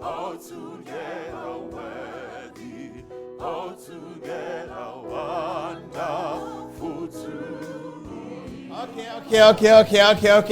Altogether worthy, altogether wonderful to me. Okay.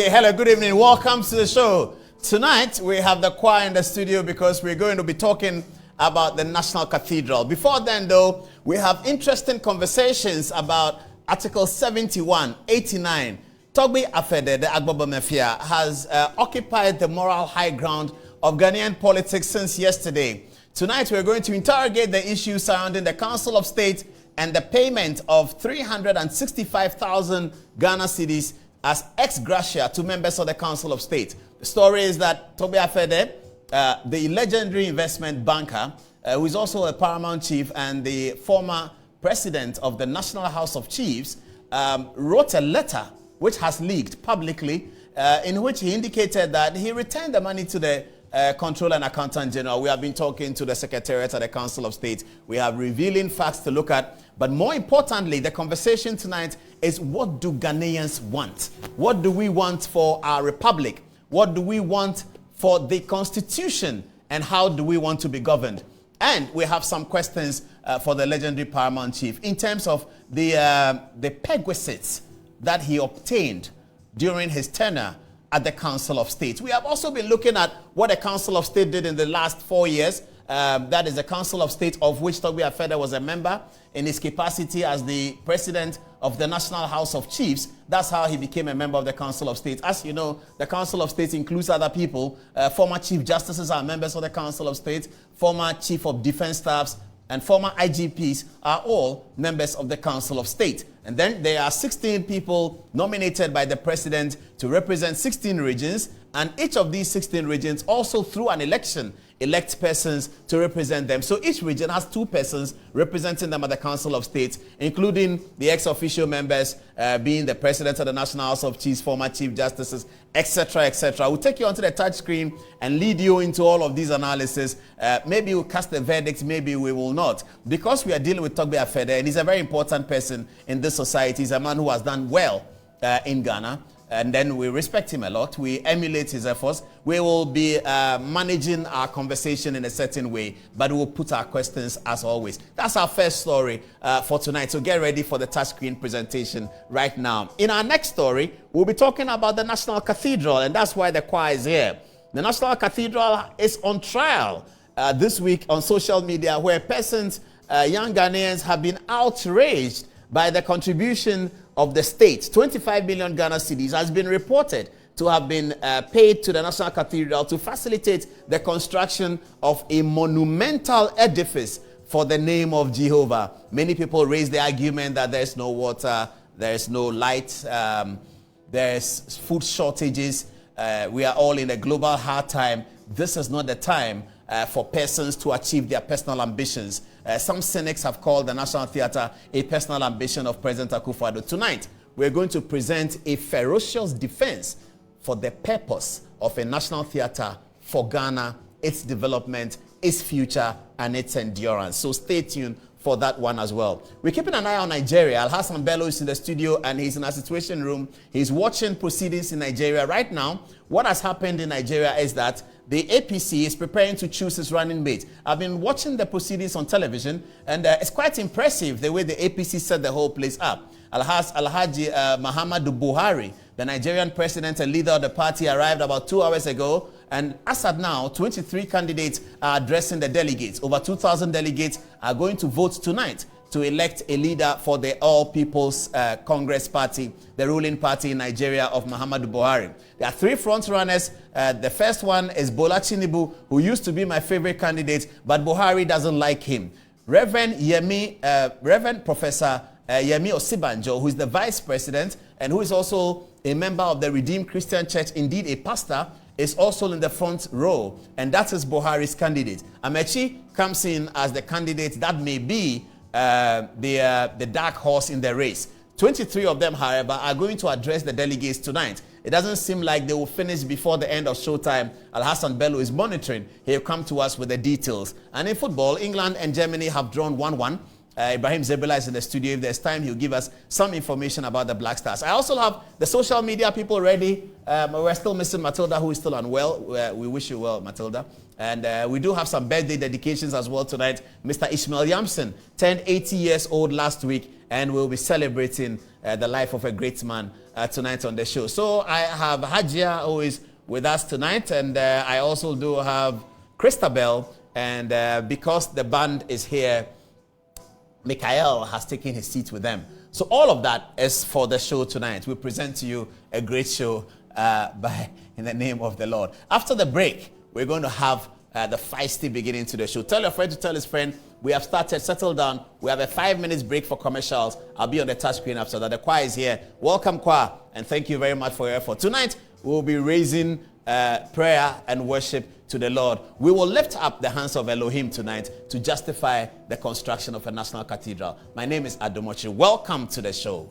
Hello, good evening. Welcome to the show. Tonight, we have the choir in the studio because we're going to be talking about the National Cathedral. Before then, though, we have interesting conversations about Article 71, 89. Torgbi Afedi, the Agbobo Mafia, has occupied the moral high ground of Ghanaian politics since yesterday. Tonight, we're going to interrogate the issues surrounding the Council of State and the payment of 365,000 Ghana cedis as Exgratia to members of the Council of State. The story is that Torgbi Afedi, the legendary investment banker, who is also a paramount chief and the former president of the National House of Chiefs, wrote a letter which has leaked publicly, in which he indicated that he returned the money to the Controller and Accountant General. We have been talking to the Secretariat at the Council of State. We have revealing facts to look at. But more importantly, the conversation tonight is, what do Ghanaians want? What do we want for our republic? What do we want for the Constitution? And how do we want to be governed? And we have some questions for the legendary paramount chief in terms of the perquisites that he obtained during his tenure at the Council of State. We have also been looking at what the Council of State did in the last 4 years. That is the Council of State of which Torgbi Afedi was a member in his capacity as the president of the National House of Chiefs. That's how he became a member of the Council of State. As you know, the Council of State includes other people. Former Chief Justices are members of the Council of State. Former Chief of Defense Staffs and former IGPs are all members of the Council of State. And then there are 16 people nominated by the president to represent 16 regions, and each of these 16 regions also through an election elect persons to represent them. So each region has 2 persons representing them at the Council of State, including the ex-official members being the president of the National House of Chiefs, former chief justices, etc., etc. We'll take you onto the touch screen and lead you into all of these analyses. Maybe we'll cast a verdict, maybe we will not. Because we are dealing with Torgbi Afedi, and he's a very important person in this society. He's a man who has done well in Ghana. And then we respect him a lot. We emulate his efforts. We will be managing our conversation in a certain way, but we'll put our questions as always. That's our first story for tonight. So get ready for the touchscreen presentation right now. In our next story, we'll be talking about the National Cathedral, and that's why the choir is here. The National Cathedral is on trial this week on social media, where persons, young Ghanaians, have been outraged by the contribution of the state. 25 million Ghana cedis has been reported to have been paid to the National Cathedral to facilitate the construction of a monumental edifice for the name of Jehovah. Many people raise the argument that there's no water, there's no light, there's food shortages, we are all in a global hard time. This is not the time for persons to achieve their personal ambitions. Some cynics have called the National Theatre a personal ambition of President Akufo-Addo. Tonight, we're going to present a ferocious defense for the purpose of a national theatre for Ghana, its development, its future, and its endurance. So stay tuned for that one as well. We're keeping an eye on Nigeria. Al-Hassan Bello is in the studio and he's in a situation room. He's watching proceedings in Nigeria right now. What has happened in Nigeria is that the APC is preparing to choose its running mate. I've been watching the proceedings on television, and it's quite impressive the way the APC set the whole place up. Alhaji Muhammadu Buhari, the Nigerian president and leader of the party, arrived about 2 hours ago. And as at now, 23 candidates are addressing the delegates. Over 2,000 delegates are going to vote tonight to elect a leader for the All People's Congress Party, the ruling party in Nigeria of Muhammadu Buhari. There are 3 front runners. The first one is Bola Tinubu, who used to be my favorite candidate, but Buhari doesn't like him. Reverend Professor Yemi Osibanjo, who is the vice president and who is also a member of the Redeemed Christian Church, indeed a pastor, is also in the front row, and that is Buhari's candidate. Amechi comes in as the candidate that may be the dark horse in the race. 23 of them, however, are going to address the delegates tonight. It doesn't seem like they will finish before the end of showtime. Al-Hassan Bello is monitoring. He'll come to us with the details. And in football, England and Germany have drawn 1-1. Ibrahim Zebula is in the studio. If there's time, he'll give us some information about the Black Stars. I also have the social media people ready. We're still missing Matilda, who is still unwell. We wish you well, Matilda. And we do have some birthday dedications as well tonight. Mr. Ishmael Yamson turned 80 years old last week, and we'll be celebrating the life of a great man tonight on the show. So I have Hajia, who is with us tonight, and I also do have Christabel. And because the band is here, Mikael has taken his seat with them. So all of that is for the show tonight. We present to you a great show in the name of the Lord. After the break, we're going to have the feisty beginning to the show. Tell your friend to tell his friend. We have started, settle down. We have a 5 minutes break for commercials. I'll be on the touch screen after that. The choir is here. Welcome, choir, and thank you very much for your effort. Tonight, we'll be raising prayer and worship to the Lord. We will lift up the hands of Elohim tonight to justify the construction of a national cathedral. My name is Adom. Otchere. Welcome to the show.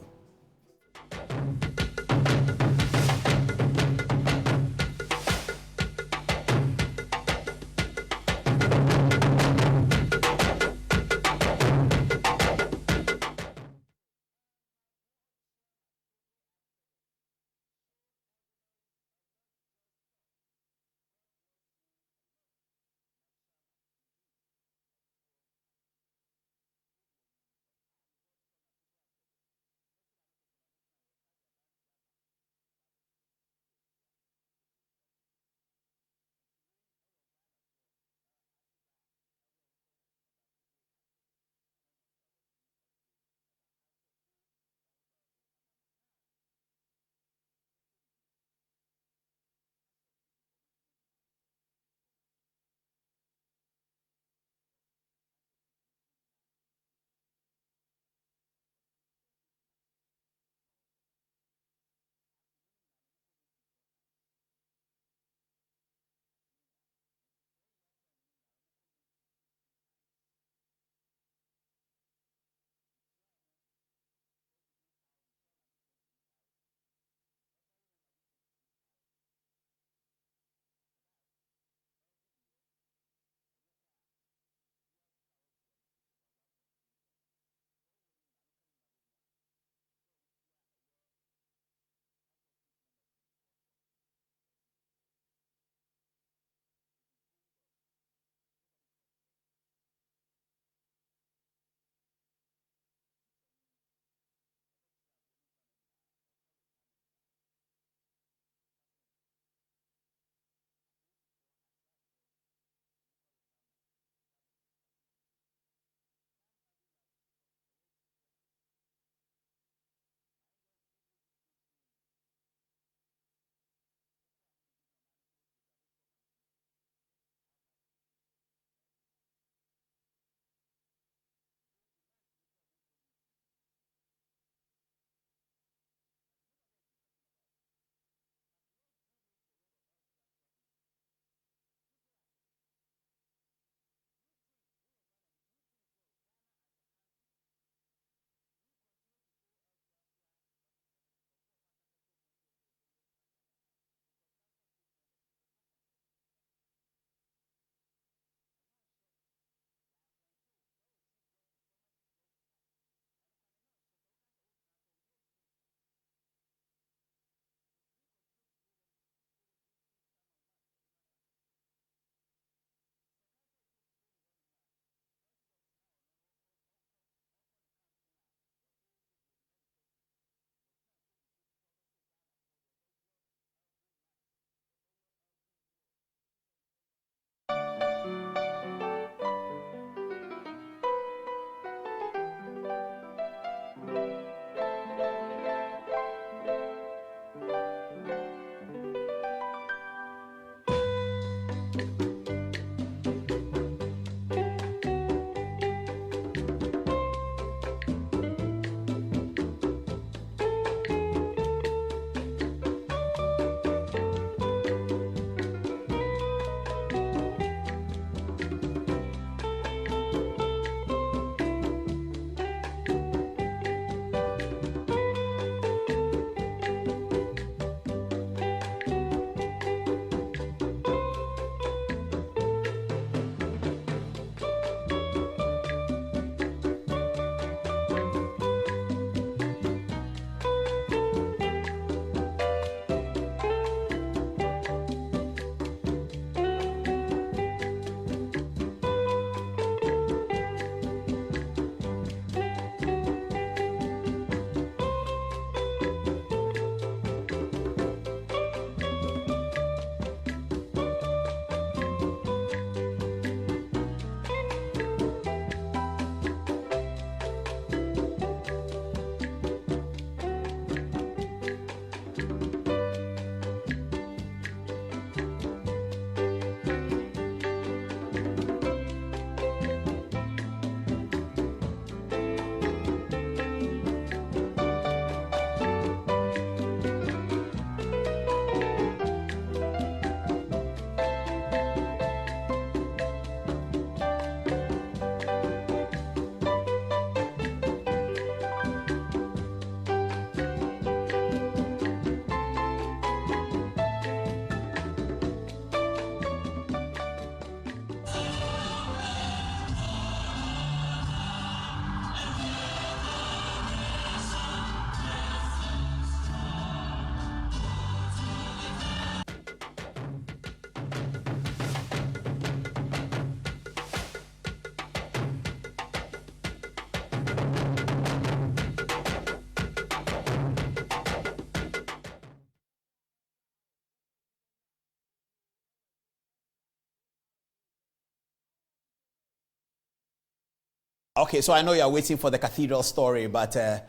Okay, so I know you're waiting for the cathedral story, but I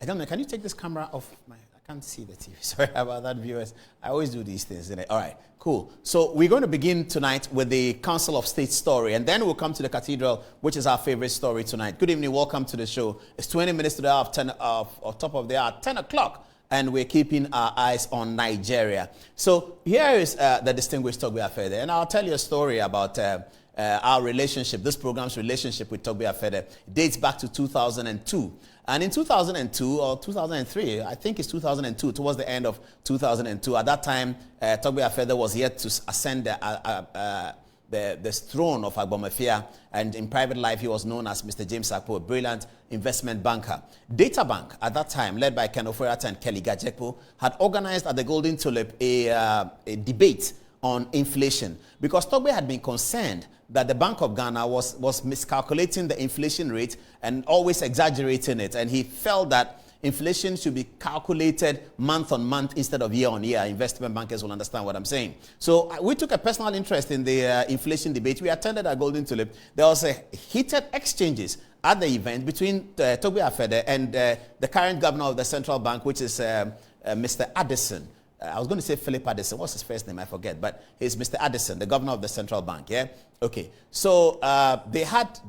don't know. Can you take this camera off? I can't see the TV. Sorry about that, viewers. I always do these things, isn't it? All right, cool. So we're going to begin tonight with the Council of State story, and then we'll come to the cathedral, which is our favorite story tonight. Good evening. Welcome to the show. It's 20 minutes to the hour of 10, top of the hour, 10 o'clock. And we're keeping our eyes on Nigeria. So here is the distinguished Torgbi Afedi, and I'll tell you a story about our relationship, this program's relationship with Torgbi Afedi. It dates back to 2002. And in 2002 or 2003, I think it's 2002, towards the end of 2002, at that time, Torgbi Afedi was yet to ascend the throne of Agbomefia, and in private life he was known as Mr. James Akpo, a brilliant investment banker. Data Bank at that time, led by Ken Oforiatta and Kelly Gajekpo, had organized at the Golden Tulip a debate on inflation, because Torgbi had been concerned that the Bank of Ghana was miscalculating the inflation rate and always exaggerating it, and he felt that inflation should be calculated month on month instead of year on year. Investment bankers will understand what I'm saying. So we took a personal interest in the inflation debate. We attended at Golden Tulip. There was a heated exchanges at the event between Torgbi Afedi and the current governor of the central bank, which is Mr. Addison. I was going to say Philip Addison. What's his first name? I forget. But he's Mr. Addison, the governor of the central bank. Yeah. Okay. So they had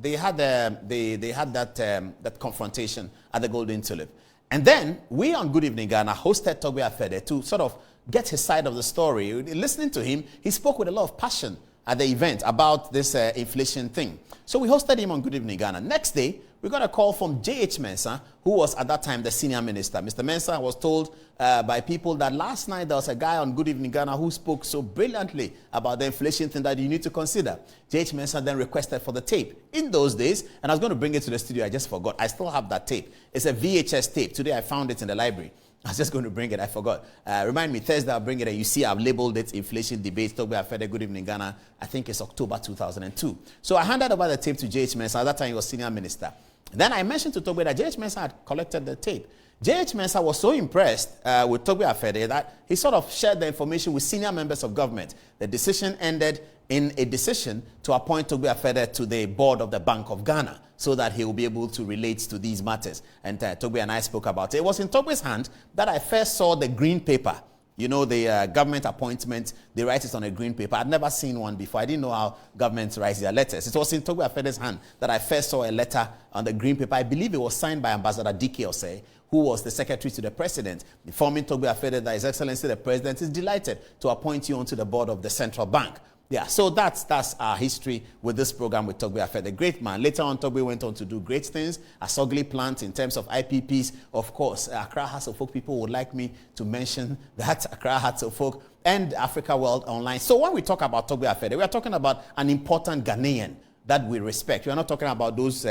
that confrontation at the Golden Tulip, and then we on Good Evening Ghana hosted Torgbi Afedi to sort of get his side of the story. Listening to him, he spoke with a lot of passion at the event about this inflation thing. So we hosted him on Good Evening Ghana. Next day, we got a call from J.H. Mensah, who was at that time the senior minister. Mr. Mensah was told by people that last night there was a guy on Good Evening Ghana who spoke so brilliantly about the inflation thing that you need to consider. J.H. Mensah then requested for the tape. In those days, and I was going to bring it to the studio, I just forgot. I still have that tape. It's a VHS tape. Today I found it in the library. I was just going to bring it. I forgot. Remind me, Thursday I'll bring it. And you see I've labeled it Inflation Debate. Torgbi Afedi, Good Evening Ghana. I think it's October 2002. So I handed over the tape to J.H. Mensah. At that time he was senior minister. Then I mentioned to Torgbi that J.H. Mensah had collected the tape. J.H. Mensah was so impressed with Torgbi Afedi that he sort of shared the information with senior members of government. The decision ended in a decision to appoint Torgbi Afedi to the board of the Bank of Ghana, so that he will be able to relate to these matters. And Torgbi and I spoke about it. It was in Torgbi's hand that I first saw the green paper. You know, the government appointment, they write it on a green paper. I'd never seen one before. I didn't know how governments write their letters. It was in Torgbi Afedi's hand that I first saw a letter on the green paper. I believe it was signed by Ambassador Dike Osei, who was the secretary to the president, informing Torgbi Afedi that His Excellency the President is delighted to appoint you onto the board of the central bank. Yeah, so that's our history with this program with Torgbi Afedi, a great man. Later on, Torgbi went on to do great things. Asogli plant in terms of IPPs. Of course, Accra Hearts of Folk people would like me to mention that, Accra Hearts of Folk and Africa World Online. So when we talk about Torgbi Afedi, we are talking about an important Ghanaian that we respect. We are not talking about those,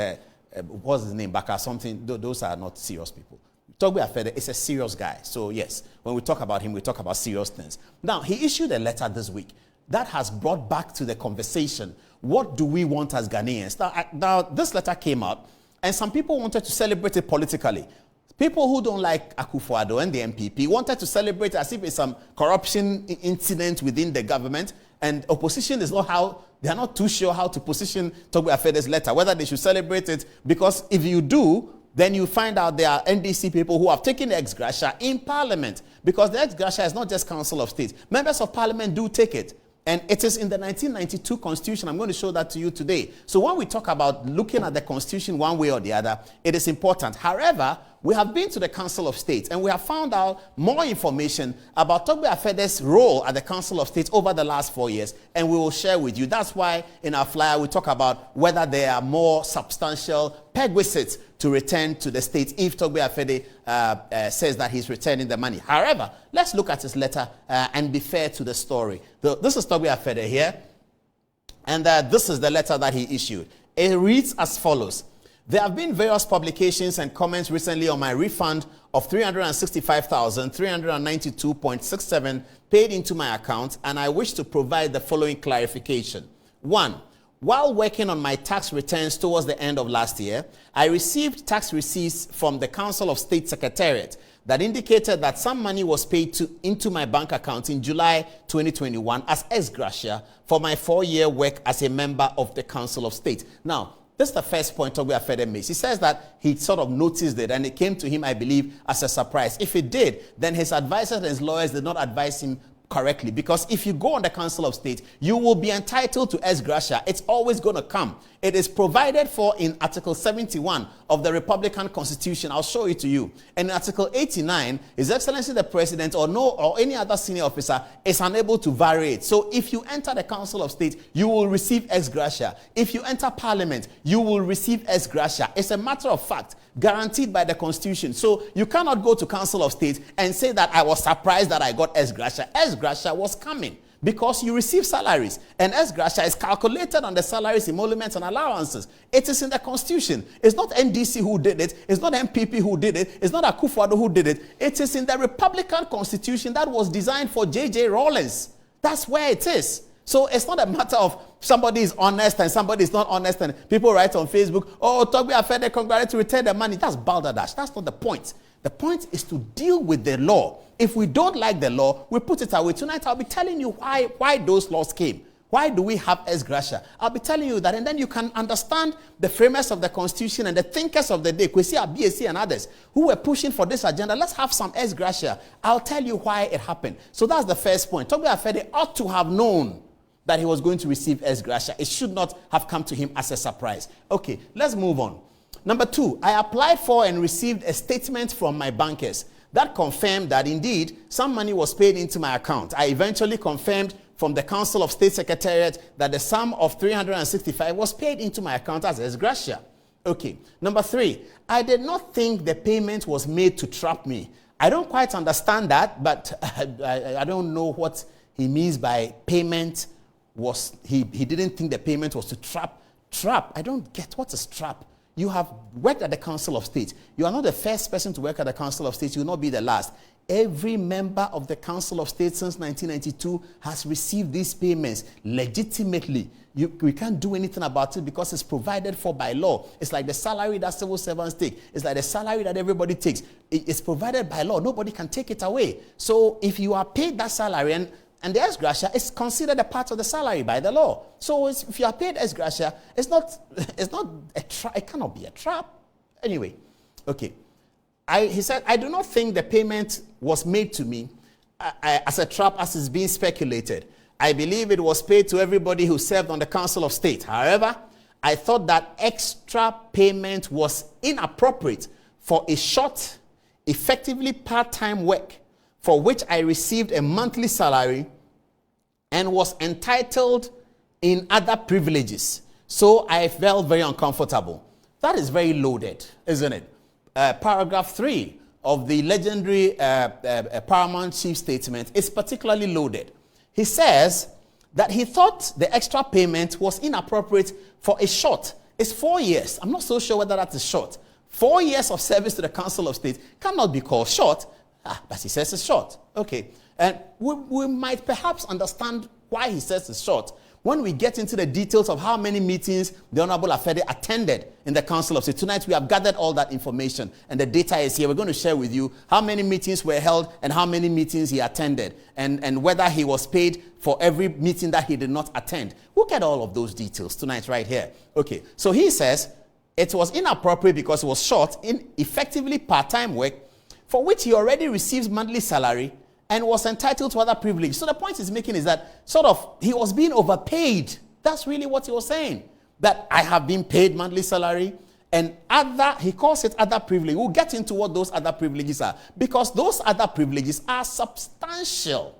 what's his name, Baka something. Those are not serious people. Torgbi Afedi is a serious guy. So yes, when we talk about him, we talk about serious things. Now, he issued a letter this week that has brought back to the conversation, what do we want as Ghanaians? Now, this letter came out, and some people wanted to celebrate it politically. People who don't like Akufo-Addo and the MPP wanted to celebrate it as if it's some corruption incident within the government, and opposition is not they are not too sure how to position Torgbi Afedi's letter, whether they should celebrate it, because if you do, then you find out there are NDC people who have taken the Exgratia in Parliament, because the Exgratia is not just Council of State. Members of Parliament do take it. And it is in the 1992 Constitution. I'm going to show that to you today. So when we talk about looking at the Constitution one way or the other, it is important. However, we have been to the Council of State and we have found out more information about Torgbi Afedi's role at the Council of State over the last 4 years, and we will share with you. That's why in our flyer we talk about whether there are more substantial perquisites to return to the state if Torgbi Afedi says that he's returning the money. However, let's look at his letter and be fair to the story. This is Torgbi Afedi here, and this is the letter that he issued. It reads as follows. There have been various publications and comments recently on my refund of 365,392.67 paid into my account, and I wish to provide the following clarification. 1. While working on my tax returns towards the end of last year, I received tax receipts from the Council of State Secretariat that indicated that some money was paid into my bank account in July 2021 as ex gratia for my 4-year work as a member of the Council of State. Now, This is the first point Torgbi Afedi makes. He says that he sort of noticed it and it came to him, I believe, as a surprise. If it did, then his advisors and his lawyers did not advise him correctly, because if you go on the Council of State, you will be entitled to Exgratia. It's always going to come. It is provided for in Article 71 of the Republican Constitution. I'll show it to you. And in Article 89, His Excellency the President or any other senior officer is unable to vary it. So if you enter the Council of State, you will receive Exgratia. If you enter Parliament, you will receive Exgratia. It's a matter of fact, guaranteed by the Constitution. So you cannot go to Council of State and say that I was surprised that I got Exgratia. Exgratia was coming because you receive salaries, and Exgratia is calculated on the salaries, emoluments, and allowances. It is in the Constitution. It's not NDC who did it. It's not MPP who did it. It's not Akufo-Addo who did it. It is in the Republican Constitution that was designed for J.J. Rawlings. That's where it is. So it's not a matter of somebody is honest and somebody is not honest, and people write on Facebook, oh, Torgbi Afedi congratulated to return the money. That's balderdash. That's not the point. The point is to deal with the law. If we don't like the law, we put it away. Tonight, I'll be telling you why those laws came. Why do we have Exgratia? I'll be telling you that, and then you can understand the framers of the Constitution and the thinkers of the day, Kwesi Abiesi and others, who were pushing for this agenda. Let's have some Exgratia. I'll tell you why it happened. So that's the first point. Torgbi Afedi ought to have known that he was going to receive Exgratia. It should not have come to him as a surprise. Okay, let's move on. Number 2, I applied for and received a statement from my bankers that confirmed that indeed some money was paid into my account. I eventually confirmed from the Council of State Secretariat that the sum of 365 was paid into my account as Exgratia. Okay. Number 3, I did not think the payment was made to trap me. I don't quite understand that, but I don't know what he means by payment was, he didn't think the payment was to trap. Trap, I don't get, what is trap? You have worked at the Council of State. You are not the first person to work at the Council of State. You will not be the last. Every member of the Council of State since 1992 has received these payments legitimately. We can't do anything about it because it's provided for by law. It's like the salary that civil servants take. It's like the salary that everybody takes. It's provided by law. Nobody can take it away. So if you are paid that salary, and the Exgratia is considered a part of the salary by the law. So if you are paid Exgratia, it's not a trap. It cannot be a trap. Anyway, okay. He said, I do not think the payment was made to me as a trap as is being speculated. I believe it was paid to everybody who served on the Council of State. However, I thought that extra payment was inappropriate for a short, effectively part-time work for which I received a monthly salary and was entitled in other privileges. So I felt very uncomfortable. That is very loaded, isn't it? Paragraph 3 of the legendary Paramount Chief Statement is particularly loaded. He says that he thought the extra payment was inappropriate for a short. It's 4 years. I'm not so sure whether that is short. 4 years of service to the Council of State cannot be called short. But he says it's short. Okay. And we might perhaps understand why he says it's short when we get into the details of how many meetings the Honorable Afedi attended in the Council of State. Tonight we have gathered all that information and the data is here. We're going to share with you how many meetings were held and how many meetings he attended and whether he was paid for every meeting that he did not attend. We'll get all of those details tonight right here. Okay. So he says it was inappropriate because it was short in effectively part-time work for which he already receives monthly salary and was entitled to other privileges. So the point he's making is that sort of he was being overpaid. That's really what he was saying. That I have been paid monthly salary and other, he calls it other privilege. We'll get into what those other privileges are because those other privileges are substantial,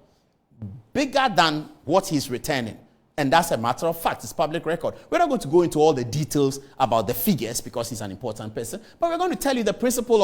bigger than what he's returning. And that's a matter of fact. It's public record. We're not going to go into all the details about the figures because he's an important person, but we're going to tell you the principle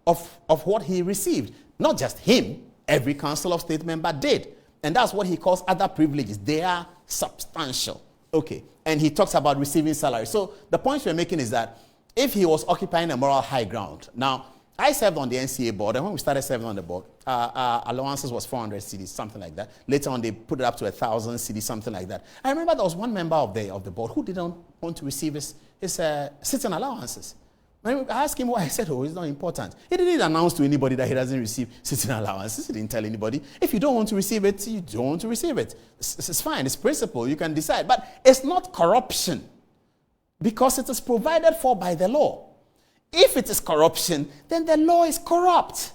of what he received. Not just him, every Council of State member did. And that's what he calls other privileges. They are substantial. Okay. And he talks about receiving salary. So the point we're making is that if he was occupying a moral high ground. Now, I served on the NCA board, and when we started serving on the board, our allowances was 400 cedis, something like that. Later on, they put it up to 1,000 cedis, something like that. I remember there was one member of the board who didn't want to receive his sitting allowances. When I asked him why, I said, oh, it's not important. He didn't announce to anybody that he doesn't receive sitting allowances. He didn't tell anybody. If you don't want to receive it, you don't want to receive it. It's fine. It's principle. You can decide. But it's not corruption. because it is provided for by the law. If it is corruption, then the law is corrupt.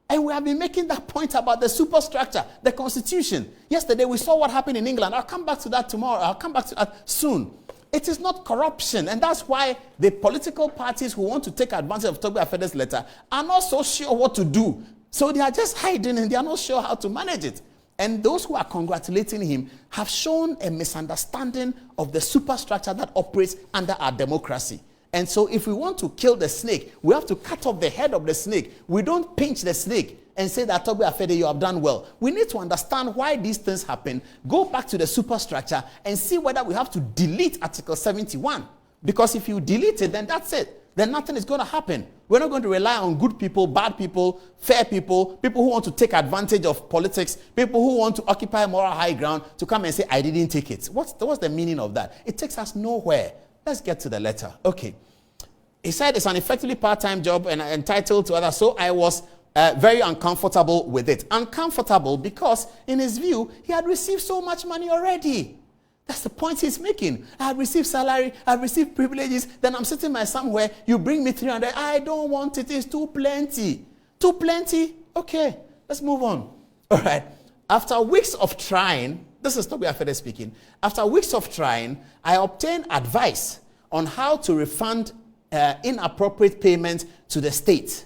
And we have been making that point about the superstructure, the constitution. Yesterday we saw what happened in England. I'll come back to that tomorrow. I'll come back to that soon. It is not corruption. And that's why the political parties who want to take advantage of Torgbi Afedi's letter are not so sure what to do. So they are just hiding and they are not sure how to manage it. And those who are congratulating him have shown a misunderstanding of the superstructure that operates under our democracy. And so if we want to kill the snake, we have to cut off the head of the snake. We don't pinch the snake and say that Torgbi Afedi, you have done well. We need to understand why these things happen, go back to the superstructure and see whether we have to delete Article 71. Because if you delete it, then that's it. Then nothing is going to happen. We're not going to rely on good people, bad people, fair people, people who want to take advantage of politics, people who want to occupy moral high ground to come and say, I didn't take it. What's the meaning of that? It takes us nowhere. Let's get to the letter. Okay. He said it's an effectively part-time job and entitled to others. So I was very uncomfortable with it. Uncomfortable because, in his view, he had received so much money already. That's the point he's making. I have received salary, I have received privileges, then I'm sitting by somewhere, you bring me 300, I don't want it, it's too plenty. Too plenty? Okay, let's move on. All right. After weeks of trying, this is Torgbi Afedi speaking, after weeks of trying, I obtained advice on how to refund inappropriate payments to the state.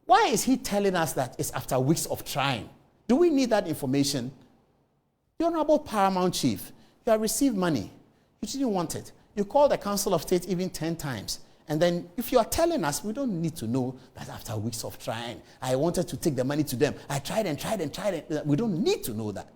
Why is he telling us that it's after weeks of trying? Do we need that information? The Honorable Paramount Chief, you have received money. You didn't want it. You called the Council of State even 10 times. And then if you are telling us, we don't need to know that after weeks of trying, I wanted to take the money to them. I tried and tried and tried. We don't need to know that.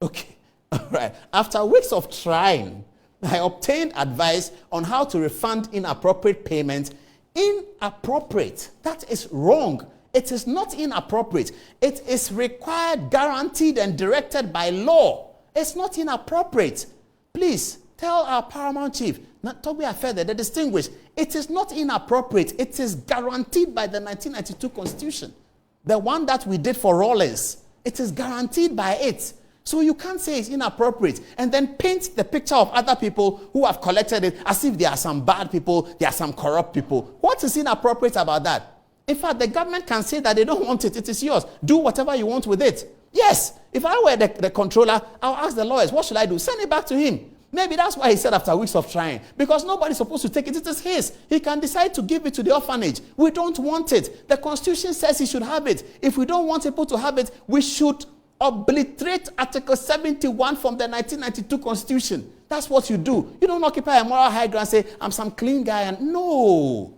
Okay. All right. After weeks of trying, I obtained advice on how to refund inappropriate payments. Inappropriate. That is wrong. It is not inappropriate. It is required, guaranteed, and directed by law. It's not inappropriate. Please tell our Paramount Chief, not Torgbi Afedi, the distinguished, it is not inappropriate. It is guaranteed by the 1992 Constitution. The one that we did for Rawlings. It is guaranteed by it. So you can't say it's inappropriate and then paint the picture of other people who have collected it as if there are some bad people, there are some corrupt people. What is inappropriate about that? In fact, the government can say that they don't want it. It is yours. Do whatever you want with it. Yes, if I were the controller, I'll ask the lawyers, what should I do? Send it back to him. Maybe that's why he said after weeks of trying. Because nobody's supposed to take it. It is his. He can decide to give it to the orphanage. We don't want it. The Constitution says he should have it. If we don't want people to have it, we should obliterate Article 71 from the 1992 Constitution. That's what you do. You don't occupy a moral high ground and say, I'm some clean guy. And no.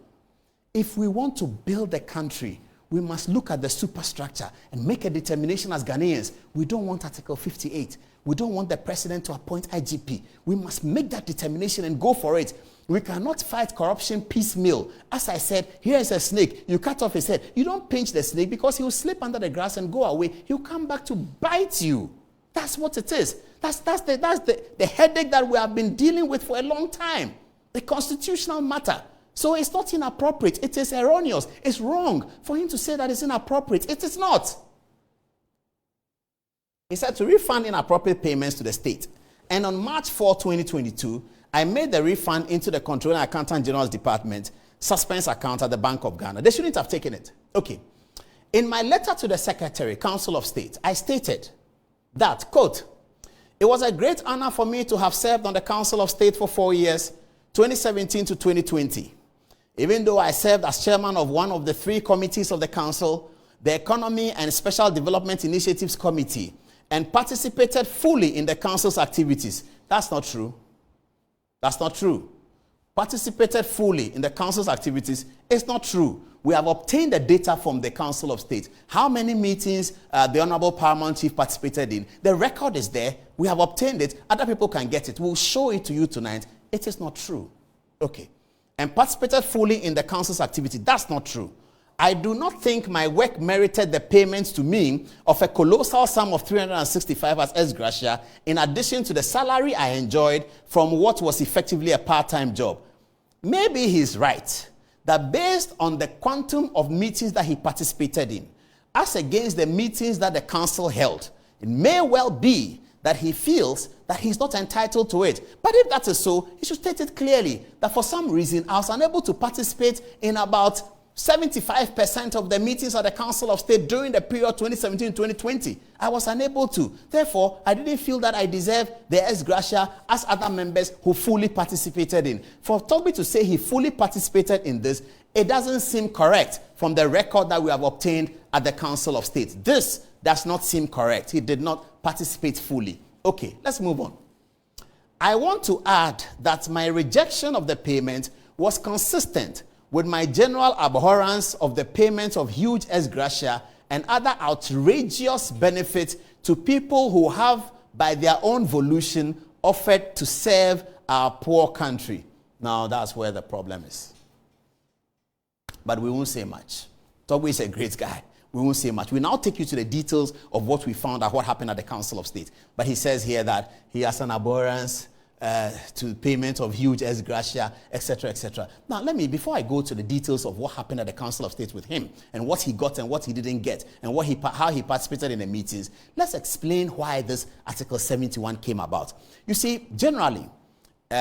If we want to build a country, we must look at the superstructure and make a determination as Ghanaians. We don't want Article 58. We don't want the president to appoint IGP. We must make that determination and go for it. We cannot fight corruption piecemeal. As I said, here is a snake. You cut off his head. You don't pinch the snake because he will slip under the grass and go away. He'll come back to bite you. That's what it is. That's the headache that we have been dealing with for a long time. The constitutional matter. So it's not inappropriate. It is erroneous. It's wrong for him to say that it's inappropriate. It is not. He said to refund inappropriate payments to the state. And on March 4, 2022, I made the refund into the Controller and Accountant General's Department suspense account at the Bank of Ghana. They shouldn't have taken it. Okay. In my letter to the Secretary, Council of State, I stated that, quote, it was a great honor for me to have served on the Council of State for 4 years, 2017 to 2020. Even though I served as chairman of one of the 3 committees of the council, the Economy and Special Development Initiatives Committee, and participated fully in the council's activities. That's not true. That's not true. Participated fully in the council's activities is not true. We have obtained the data from the Council of State. How many meetings the Honorable Paramount Chief participated in? The record is there. We have obtained it. Other people can get it. We'll show it to you tonight. It is not true. Okay. And participated fully in the council's activity. That's not true. I do not think my work merited the payments to me of a colossal sum of 365 as Exgratia, in addition to the salary I enjoyed from what was effectively a part-time job. Maybe he's right, that based on the quantum of meetings that he participated in, as against the meetings that the council held, it may well be that he feels that he's not entitled to it. But if that is so, he should state it clearly that for some reason I was unable to participate in about 75% of the meetings at the Council of State during the period 2017-2020. I was unable to. Therefore, I didn't feel that I deserved the Exgratia as other members who fully participated in. For Torgbi to say he fully participated in this, it doesn't seem correct from the record that we have obtained at the Council of State. This does not seem correct. He did not participate fully. Okay, let's move on. I want to add that my rejection of the payment was consistent with my general abhorrence of the payment of huge Exgratia and other outrageous benefits to people who have, by their own volition, offered to serve our poor country. Now, that's where the problem is. But we won't say much. Torgbi is a great guy. We won't say much. We now take you to the details of what we found out, what happened at the Council of State. But he says here that he has an abhorrence to payment of huge Exgratia, etc., etc. Now, before I go to the details of what happened at the Council of State with him, and what he got and what he didn't get, and how he participated in the meetings, let's explain why this Article 71 came about. You see, generally,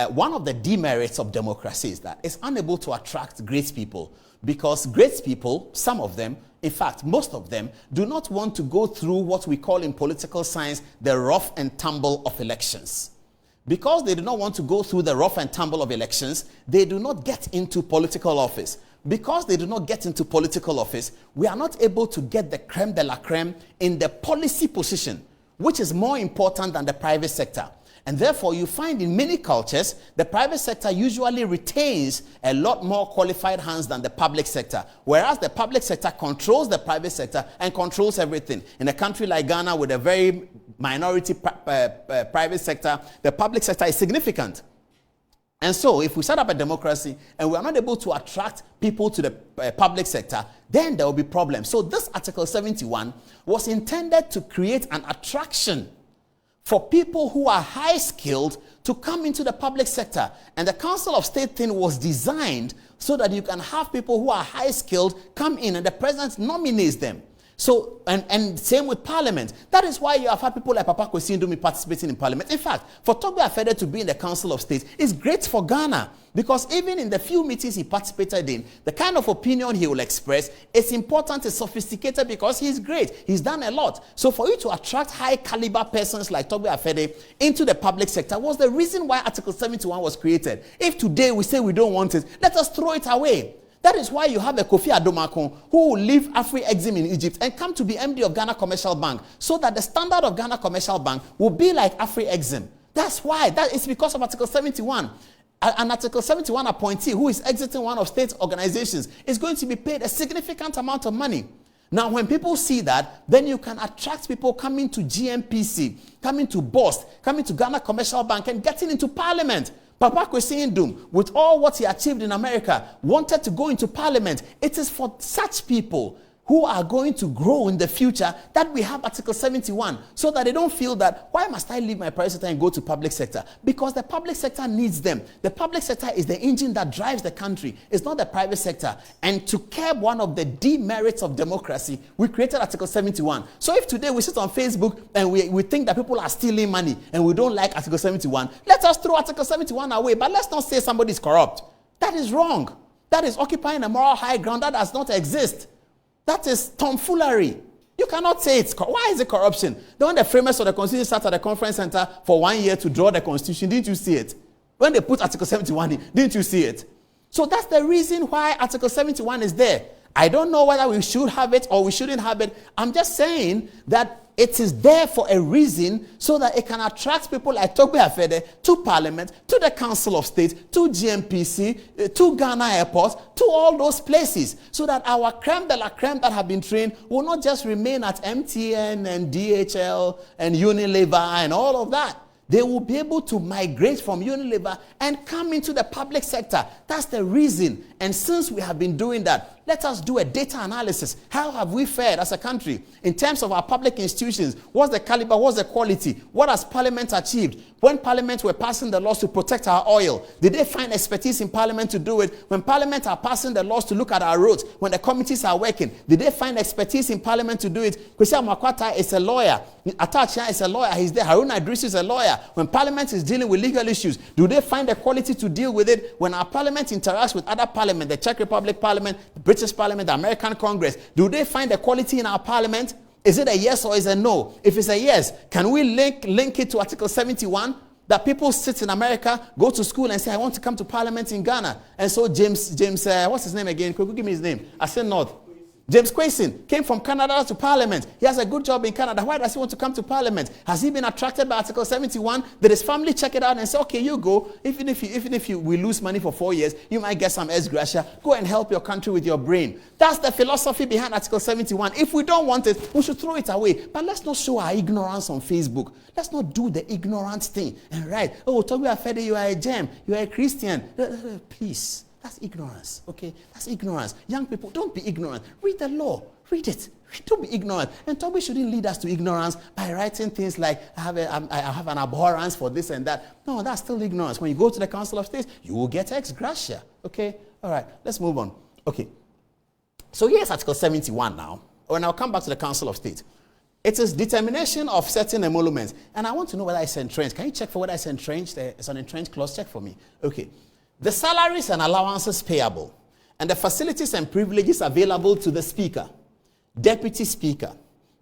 one of the demerits of democracy is that it's unable to attract great people, because great people, some of them, in fact, most of them, do not want to go through what we call in political science the rough and tumble of elections. Because they do not want to go through the rough and tumble of elections, they do not get into political office. Because they do not get into political office, we are not able to get the creme de la creme in the policy position, which is more important than the private sector. And therefore, you find in many cultures, the private sector usually retains a lot more qualified hands than the public sector, whereas the public sector controls the private sector and controls everything. In a country like Ghana, with a very minority private sector, the public sector is significant. And so, if we set up a democracy and we are not able to attract people to the public sector, then there will be problems. So this Article 71 was intended to create an attraction for people who are high-skilled to come into the public sector. And the Council of State thing was designed so that you can have people who are high-skilled come in and the president nominates them. So, and same with Parliament. That is why you have had people like Papa Kwesi Ndomi participating in Parliament. In fact, for Torgbi Afedi to be in the Council of State is great for Ghana, because even in the few meetings he participated in, the kind of opinion he will express is important, is sophisticated, because he's great. He's done a lot. So for you to attract high-caliber persons like Torgbi Afedi into the public sector was the reason why Article 71 was created. If today we say we don't want it, let us throw it away. That is why you have a Kofi Adom who will leave Afri-Exim in Egypt and come to be MD of Ghana Commercial Bank, so that the standard of Ghana Commercial Bank will be like Afri-Exim. That's why. That is because of Article 71. An Article 71 appointee who is exiting one of state organizations is going to be paid a significant amount of money. Now, when people see that, then you can attract people coming to GMPC, coming to BOST, coming to Ghana Commercial Bank, and getting into Parliament. Papa Kwesi Ndomi, with all what he achieved in America, wanted to go into Parliament. It is for such people who are going to grow in the future that we have Article 71, so that they don't feel that, why must I leave my private sector and go to public sector? Because the public sector needs them. The public sector is the engine that drives the country. It's not the private sector. And to curb one of the demerits of democracy, we created Article 71. So if today we sit on Facebook and we think that people are stealing money and we don't like Article 71, let us throw Article 71 away. But let's not say somebody is corrupt. That is wrong. That is occupying a moral high ground that does not exist. That is tomfoolery. You cannot say it's... Why is it corruption? When the framers of the Constitution sat at the conference center for 1 year to draw the Constitution, didn't you see it? When they put Article 71 in, didn't you see it? So that's the reason why Article 71 is there. I don't know whether we should have it or we shouldn't have it. I'm just saying that it is there for a reason, so that it can attract people like Torgbi Afedi to Parliament, to the Council of State, to GMPC, to Ghana Airport, to all those places, so that our creme de la creme that have been trained will not just remain at MTN and DHL and Unilever and all of that. they will be able to migrate from Unilever and come into the public sector. That's the reason. And since we have been doing that, let us do a data analysis. How have we fared as a country in terms of our public institutions? What's the caliber? What's the quality? What has Parliament achieved? When Parliament were passing the laws to protect our oil, did they find expertise in Parliament to do it? When Parliament are passing the laws to look at our roads, when the committees are working, did they find expertise in Parliament to do it? Kwesi Amakwata is a lawyer. Otchere is a lawyer. He's there. Haruna Idris is a lawyer. When Parliament is dealing with legal issues, do they find the quality to deal with it? When our Parliament interacts with other Parliament, the Czech Republic Parliament, the British Parliament, the American Congress, do they find the quality in our Parliament? Is it a yes or is it a no? If it's a yes, can we link it to Article 71? That people sit in America, go to school and say, I want to come to Parliament in Ghana. And so James, what's his name again? Could you give me his name? I said North. James Quayson came from Canada to Parliament. He has a good job in Canada. Why does he want to come to Parliament? Has he been attracted by Article 71? Did his family check it out and say, okay, you go. Even if we lose money for 4 years, you might get some Exgratia. Go and help your country with your brain. That's the philosophy behind Article 71. If we don't want it, we should throw it away. But let's not show our ignorance on Facebook. Let's not do the ignorant thing and write, oh, Torgbi Afedi, you are a gem. You are a Christian. Please. That's ignorance, okay? That's ignorance. Young people, don't be ignorant. Read the law. Read it. Don't be ignorant. And Torgbi shouldn't lead us to ignorance by writing things like, I have an abhorrence for this and that. No, that's still ignorance. When you go to the Council of State, you will get Exgratia, okay? All right, let's move on. Okay. So here's Article 71 now. When I'll come back to the Council of State. It is determination of certain emoluments. And I want to know whether it's entrenched. Can you check for whether it's entrenched? It's an entrenched clause. Check for me. Okay. The salaries and allowances payable and the facilities and privileges available to the Speaker, Deputy Speaker,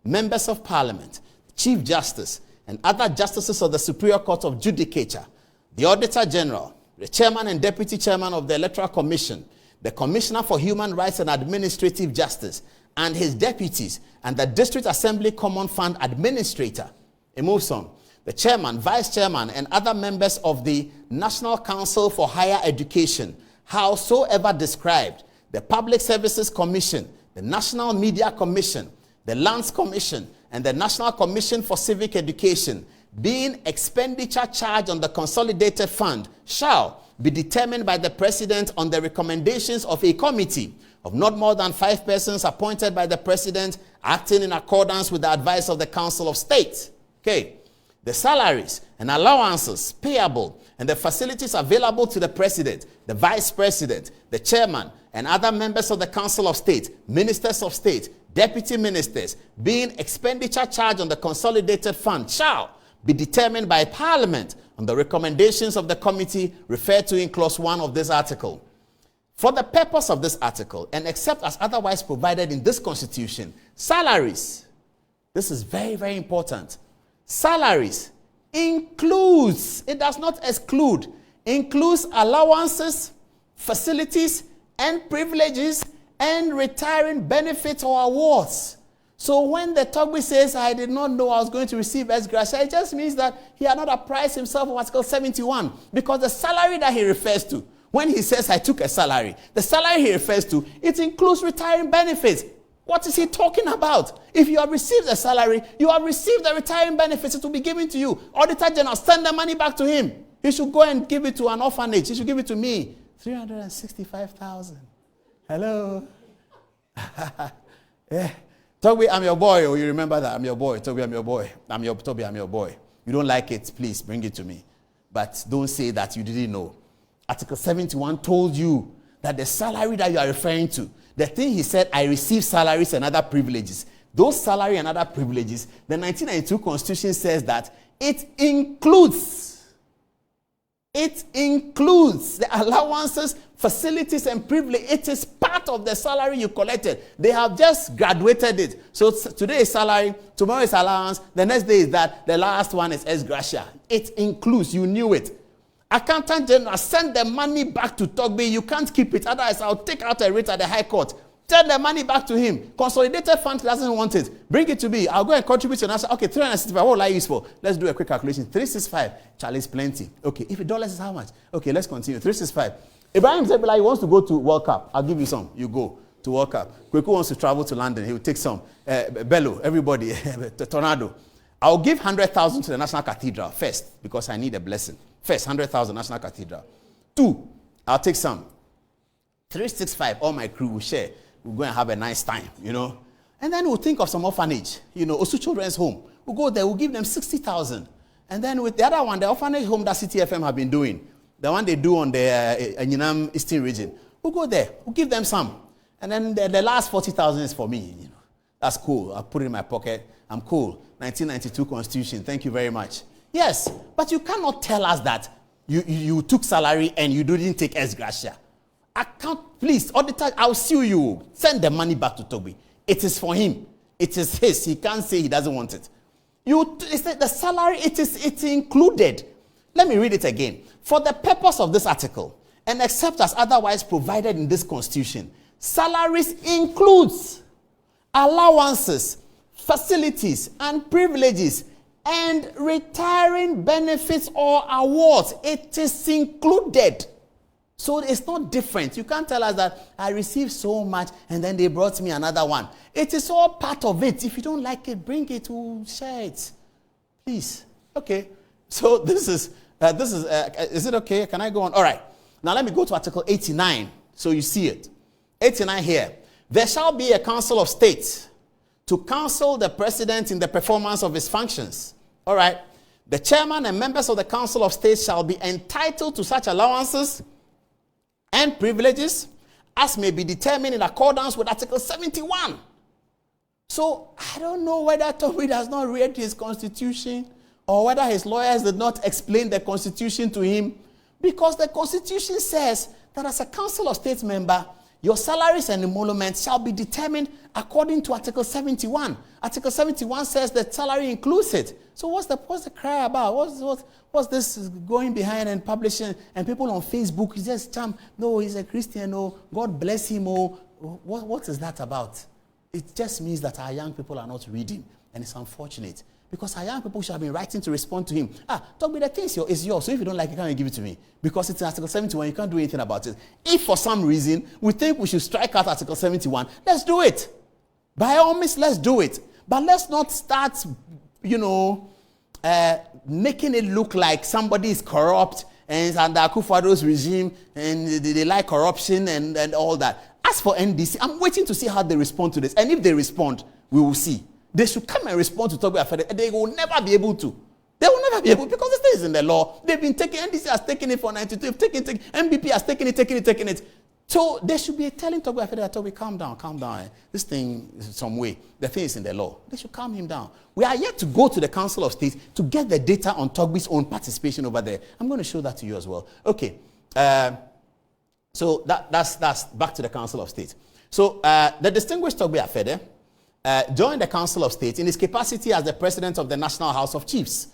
Members of Parliament, Chief Justice, and other justices of the Superior Court of Judicature, the Auditor General, the Chairman and Deputy Chairman of the Electoral Commission, the Commissioner for Human Rights and Administrative Justice, and his deputies, and the District Assembly Common Fund Administrator. It moves on. The chairman, vice chairman, and other members of the National Council for Higher Education, howsoever described, the Public Services Commission, the National Media Commission, the Lands Commission, and the National Commission for Civic Education, being expenditure charged on the Consolidated Fund, shall be determined by the President on the recommendations of a committee of not more than 5 persons appointed by the President, acting in accordance with the advice of the Council of State. Okay. The salaries and allowances payable and the facilities available to the President, the Vice President, the Chairman, and other members of the Council of State, Ministers of State, Deputy Ministers, being expenditure charged on the Consolidated Fund, shall be determined by Parliament on the recommendations of the committee referred to in Clause 1 of this article. For the purpose of this article, and except as otherwise provided in this Constitution, salaries, this is very, very important, salaries includes, it does not exclude, includes allowances, facilities, and privileges, and retiring benefits or awards. So when the Torgbi says, I did not know I was going to receive Exgratia, it just means that he had not apprised himself of Article 71, because the salary that he refers to, when he says I took a salary, the salary he refers to, it includes retiring benefits. What is he talking about? If you have received a salary, you have received the retiring benefits, it will be given to you. Auditor General, send the money back to him. He should go and give it to an orphanage. He should give it to me. 365,000. Hello? Yeah. Torgbi, I'm your boy. Oh, you remember that? I'm your boy. Torgbi, I'm your boy. Torgbi, I'm your boy. You don't like it, please bring it to me. But don't say that you didn't know. Article 71 told you that the salary that you are referring to, the thing he said, I receive salaries and other privileges. Those salary and other privileges, the 1992 Constitution says that it includes the allowances, facilities, and privilege. It is part of the salary you collected. They have just graduated it. So today is salary, tomorrow is allowance, the next day is that, the last one is Exgratia. It includes, you knew it. Accountant General, send the money back to Torgbi. You can't keep it. Otherwise, I'll take out a writ at the High Court. Send the money back to him. Consolidated Fund doesn't want it. Bring it to me. I'll go and contribute to an answer. Okay, 365. What will I use for? Let's do a quick calculation. 365. Charlie's plenty. Okay, if $1 is how much? Okay, let's continue. 365. Ibrahim Zebula, he wants to go to World Cup. I'll give you some. You go to World Cup. Kweku wants to travel to London. He will take some. Bello, everybody. Tornado. I'll give 100,000 to the National Cathedral first because I need a blessing. First, 100,000 National Cathedral. 2, I'll take some. 365, all my crew will share. We'll go and have a nice time, you know. And then we'll think of some orphanage, you know, Osu Children's Home. We'll go there, we'll give them 60,000. And then with the other one, the orphanage home that CTFM have been doing, the one they do on the Enyinam Eastern region, we'll go there, we'll give them some. And then the last 40,000 is for me, you know. That's cool. I'll put it in my pocket. I'm cool. 1992 Constitution. Thank you very much. Yes, but you cannot tell us that you took salary and you didn't take Exgratia. Please, auditor, I'll sue you. Send the money back to Torgbi. It is for him. It is his. He can't say he doesn't want it. The salary, it's included. Let me read it again. For the purpose of this article, and except as otherwise provided in this Constitution, salaries includes allowances, facilities, and privileges, and retiring benefits or awards. It is included. So it's not different. You can't tell us that I received so much and then they brought me another one. It is all part of it. If you don't like it, bring it, we'll share it. Please. Okay. So this is it okay? Can I go on? All right. Now let me go to Article 89 so you see it. 89 here. There shall be a Council of State to counsel the President in the performance of his functions. All right. The chairman and members of the Council of State shall be entitled to such allowances and privileges as may be determined in accordance with Article 71. So I don't know whether Torgbi has not read his constitution or whether his lawyers did not explain the constitution to him, because the constitution says that as a Council of State member, your salaries and emoluments shall be determined according to Article 71. Article 71 says that salary includes it. So what's the cry about? What's this going behind and publishing? And people on Facebook, he says, no, he's a Christian, oh, God bless him, oh. What is that about? It just means that our young people are not reading, and it's unfortunate. Because our young people should have been writing to respond to him. Torgbi, the thing is yours, so if you don't like it, can't give it to me. Because it's in Article 71, you can't do anything about it. If for some reason we think we should strike out Article 71, let's do it. By all means, let's do it. But let's not start, making it look like somebody is corrupt and under Akufo-Addo's regime and they like corruption and all that. As for NDC, I'm waiting to see how they respond to this. And if they respond, we will see. They should come and respond to Torgbi Afedi. They will never be able to. They will never be able, because this thing is in the law. They've been taking, NDC has taken it for 92, MBP has taken it. So they should be telling Torgbi Afedi that, Torgbi, calm down. This thing is some way. The thing is in the law. They should calm him down. We are yet to go to the Council of State to get the data on Torgbi's own participation over there. I'm going to show that to you as well. Okay. So that's back to the Council of State. So the distinguished Torgbi Afedi joined the Council of State in his capacity as the President of the National House of Chiefs.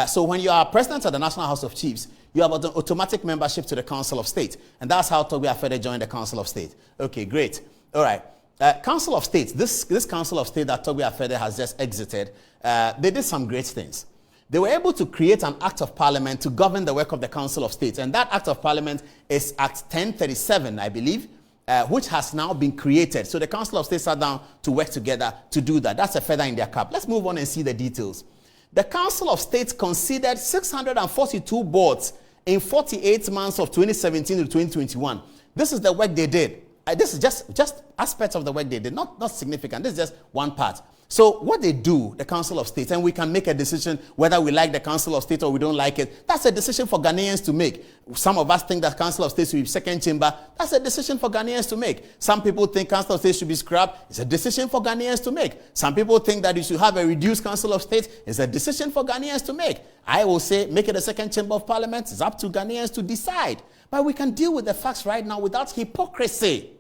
So when you are President of the National House of Chiefs, you have an automatic membership to the Council of State. And that's how Torgbi Afedi joined the Council of State. Okay, great. All right. Council of State, this Council of State that Torgbi Afedi has just exited, they did some great things. They were able to create an Act of Parliament to govern the work of the Council of State. And that Act of Parliament is Act 1037, I believe, which has now been created. So the Council of State sat down to work together to do that. That's a feather in their cap. Let's move on and see the details. The Council of State considered 642 boards in 48 months of 2017 to 2021. This is the work they did. This is just aspects of the work they did, not significant. This is just one part. So what they do, the Council of State, and we can make a decision whether we like the Council of State or we don't like it. That's a decision for Ghanaians to make. Some of us think that Council of State should be second chamber. That's a decision for Ghanaians to make. Some people think Council of State should be scrapped. It's a decision for Ghanaians to make. Some people think that you should have a reduced Council of State. It's a decision for Ghanaians to make. I will say make it a second chamber of parliament. It's up to Ghanaians to decide. But we can deal with the facts right now without hypocrisy.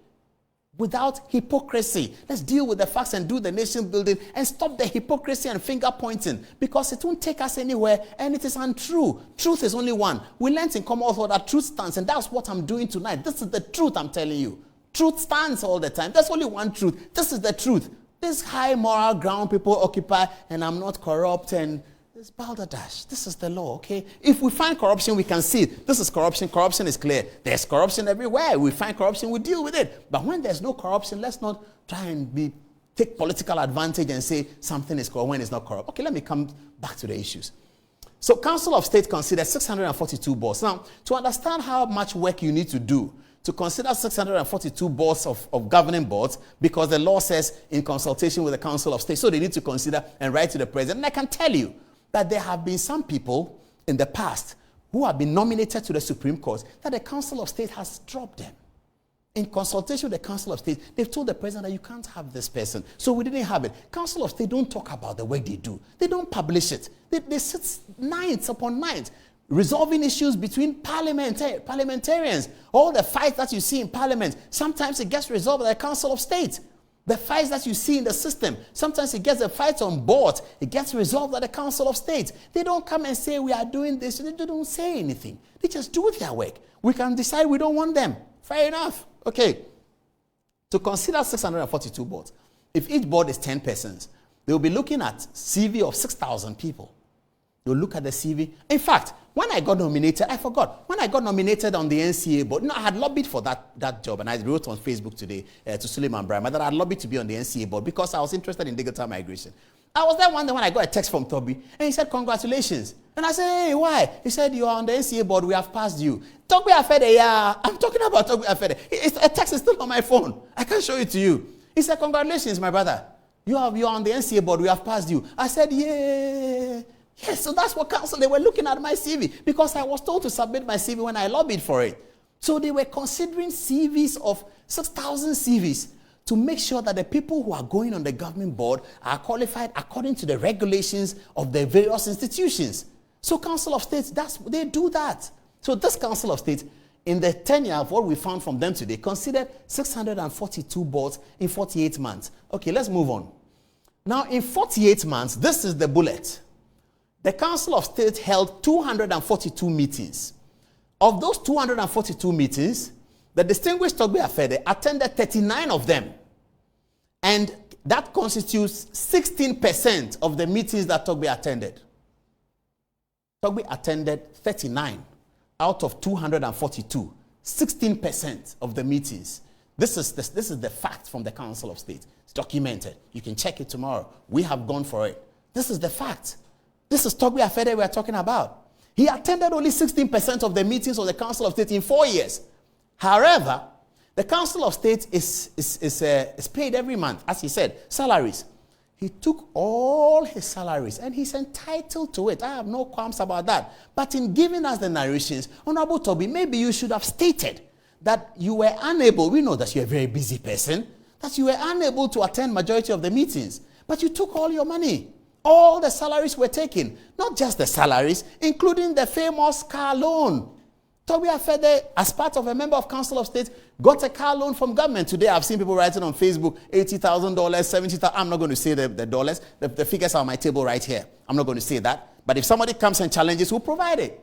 Let's deal with the facts and do the nation building and stop the hypocrisy and finger pointing, because it won't take us anywhere and it is untrue. Truth is only one. We learned in Commonwealth that truth stands, and that's what I'm doing tonight. This is the truth I'm telling you. Truth stands all the time. There's only one truth. This is the truth. This high moral ground people occupy, and I'm not corrupt, and this balderdash. This is the law, okay? If we find corruption, we can see it. This is corruption. Corruption is clear. There's corruption everywhere. We find corruption, we deal with it. But when there's no corruption, let's not try and be take political advantage and say something is corrupt when it's not corrupt. Okay, let me come back to the issues. So Council of State considered 642 boards. Now, to understand how much work you need to do to consider 642 boards of governing boards, because the law says in consultation with the Council of State, so they need to consider and write to the president. And I can tell you that there have been some people in the past who have been nominated to the Supreme Court that the Council of State has dropped them. In consultation with the Council of State, they've told the president that you can't have this person. So we didn't have it. Council of State don't talk about the work they do. They don't publish it. They sit nights upon nights resolving issues between parliamentarians. All the fights that you see in Parliament, sometimes it gets resolved by the Council of State. The fights that you see in the system, sometimes it gets the fights on board. It gets resolved by the Council of State. They don't come and say we are doing this. They don't say anything. They just do their work. We can decide we don't want them. Fair enough. Okay. To consider 642 boards, if each board is 10 persons, they will be looking at CV of 6,000 people. They'll look at the CV. In fact, when I got nominated, I forgot. When I got nominated on the NCA board, I had lobbied for that job, and I wrote on Facebook today to Suleiman Brahma that I had lobbied to be on the NCA board because I was interested in digital migration. I was there one day when I got a text from Torgbi, and he said, congratulations. And I said, hey, why? He said, you are on the NCA board, we have passed you. Torgbi Afedi, yeah, I'm talking about Torgbi Afedi. A text is still on my phone. I can show it to you. He said, congratulations, my brother. You are on the NCA board, we have passed you. I said, yeah. Yes, so that's what council, they were looking at my CV because I was told to submit my CV when I lobbied for it. So they were considering CVs of 6,000 CVs to make sure that the people who are going on the government board are qualified according to the regulations of the various institutions. So Council of State, they do that. So this Council of State, in the tenure of what we found from them today, considered 642 boards in 48 months. Okay, let's move on. Now, in 48 months, this is the bullet. The Council of State held 242 meetings. Of those 242 meetings, the distinguished Torgbi Afedi attended 39 of them. And that constitutes 16% of the meetings that Torgbi attended. Torgbi attended 39 out of 242. 16% of the meetings. This is the fact from the Council of State. It's documented. You can check it tomorrow. We have gone for it. This is the fact. This is Torgbi Afedi we are talking about. He attended only 16% of the meetings of the Council of State in 4 years. However, the Council of State is paid every month, as he said, salaries. He took all his salaries and he's entitled to it. I have no qualms about that. But in giving us the narrations, Honorable Torgbi, maybe you should have stated that you were unable, we know that you're a very busy person, that you were unable to attend majority of the meetings, but you took all your money. All the salaries were taken, not just the salaries, including the famous car loan. Torgbi Afedi, as part of a member of Council of State, got a car loan from government. Today, I've seen people writing on Facebook, $80,000, $70,000. I'm not going to say the dollars. The figures are on my table right here. I'm not going to say that. But if somebody comes and challenges, we'll provide it.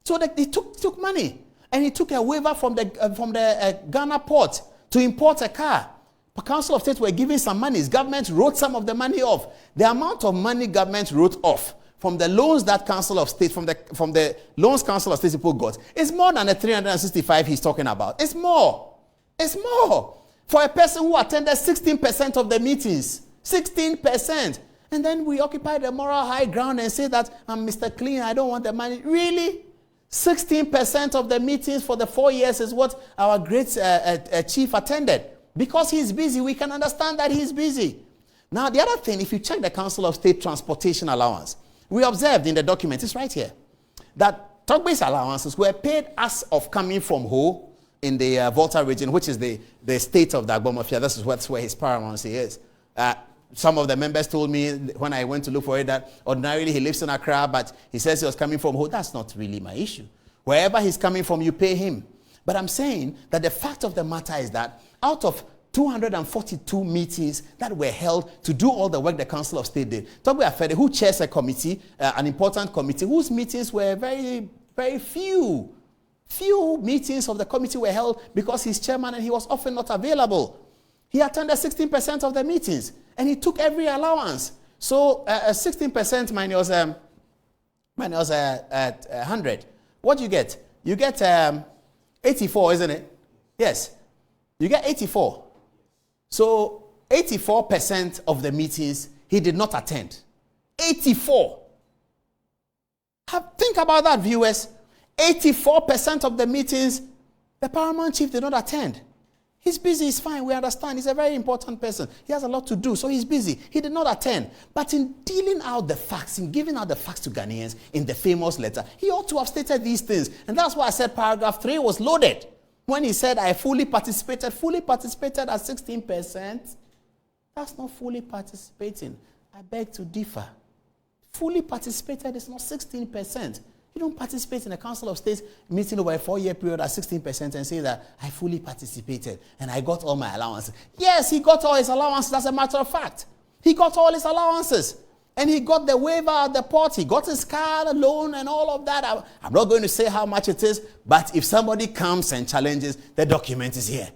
So he took money. And he took a waiver from the Ghana port to import a car. The Council of State were giving some money. Government wrote some of the money off. The amount of money government wrote off from the loans that Council of State, from the loans Council of State people got, is more than the 365 he's talking about. It's more. It's more. For a person who attended 16% of the meetings. 16%. And then we occupy the moral high ground and say that I'm Mr. Clean, I don't want the money. Really? 16% of the meetings for the 4 years is what our great chief attended. Because he's busy, we can understand that he's busy. Now, the other thing, if you check the Council of State transportation allowance, we observed in the document, it's right here, that Torgbi's allowances were paid as of coming from Ho in the Volta region, which is the state of the Agbomofia. This is where his paramountcy is. Some of the members told me when I went to look for it that ordinarily he lives in Accra, but he says he was coming from Ho. That's not really my issue. Wherever he's coming from, you pay him. But I'm saying that the fact of the matter is that out of 242 meetings that were held to do all the work the Council of State did, Torgbi Afedi, who chairs a committee, an important committee, whose meetings were very, very few. Few meetings of the committee were held because he's chairman and he was often not available. He attended 16% of the meetings and he took every allowance. So 16% minus 100. What do you get? You get 84, isn't it? Yes. You get 84. So 84% of the meetings he did not attend. 84. Think about that, viewers. 84% of the meetings the paramount chief did not attend. He's busy, he's fine, we understand. He's a very important person. He has a lot to do, so he's busy. He did not attend. But in dealing out the facts, in giving out the facts to Ghanaians in the famous letter, he ought to have stated these things. And that's why I said paragraph 3 was loaded. When he said, I fully participated at 16%. That's not fully participating. I beg to differ. Fully participated is not 16%. You don't participate in a Council of State meeting over a 4-year period at 16% and say that I fully participated and I got all my allowances. Yes, he got all his allowances, as a matter of fact. He got all his allowances. And he got the waiver at the port. He got his car loan and all of that. I'm not going to say how much it is, but if somebody comes and challenges, the document is here.